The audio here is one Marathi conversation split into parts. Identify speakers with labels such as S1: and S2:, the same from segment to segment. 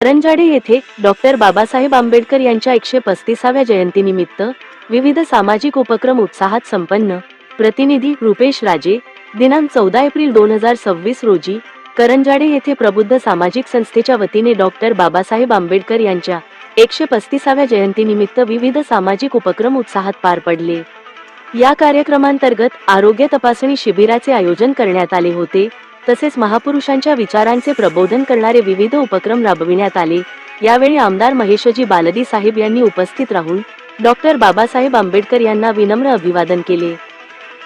S1: करंजाडे येथे डॉक्टर बाबासाहेब आंबेडकर यांच्या 135व्या जयंतीनिमित्त विविध सामाजिक उपक्रम उत्साहात संपन्न. प्रतिनिधी रुपेश राजे. दिनांक 14 एप्रिल 2026 रोजी करंजाडे येथे प्रबुद्ध सामाजिक संस्थेच्या वतीने डॉक्टर बाबासाहेब आंबेडकर यांच्या 135व्या जयंतीनिमित्त विविध सामाजिक उपक्रम उत्साहात पार पडले. या कार्यक्रमांतर्गत आरोग्य तपासणी शिबिराचे आयोजन करण्यात आले होते. तसेच महापुरुषांच्या विचारांचे प्रबोधन करणारे विविध उपक्रम राबविण्यात आले. यावेळी आमदार महेशजी बालदी साहेब यांनी उपस्थित राहून डॉक्टर बाबासाहेब आंबेडकर यांना विनम्र अभिवादन केले.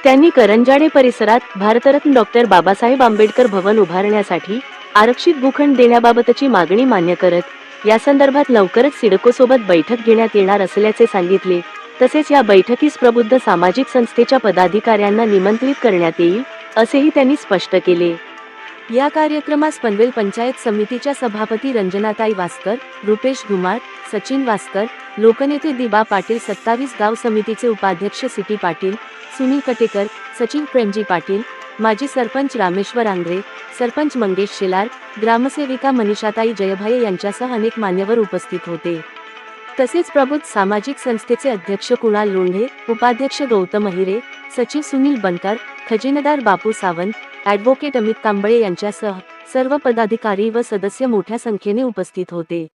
S1: त्यांनी करंजाडे परिसरात भारतरत्न डॉक्टर बाबासाहेब आंबेडकर भवन उभारण्यासाठी आरक्षित भूखंड देण्याबाबतची मागणी मान्य करत या संदर्भात लवकरच सिडकोसोबत बैठक घेण्यात येणार असल्याचे सांगितले. तसेच या बैठकीस प्रबुद्ध सामाजिक संस्थेच्या पदाधिकाऱ्यांना निमंत्रित करण्यात येईल असेही त्यांनी स्पष्ट केले. या कार्यक्रमास पनवेल पंचायत समितीच्या सभापती रंजनाताई वास्कर, रुपेश धुमाळ, सचिन वास्कर, लोकनेते दिबा पाटील, 27 गाव समितीचे उपाध्यक्ष सिटी पाटील, सुनील कटेकर, सचिन प्रेमजी पाटील, माजी सरपंच रामेश्वर आंग्रे, सरपंच मंगेश शेलार, ग्रामसेविका मनीषाताई जयभाये यांच्यासह अनेक मान्यवर उपस्थित होते. तसेच प्रबुद्ध सामाजिक संस्थेचे अध्यक्ष कुणाल लोंढे, उपाध्यक्ष गौतम अहिरे, सचिव सुनील बनकर, खजिनदार बापू सावंत, ॲडव्होकेट अमित कांबळे यांच्यासह सर्व पदाधिकारी व सदस्य मोठ्या संख्येने उपस्थित होते.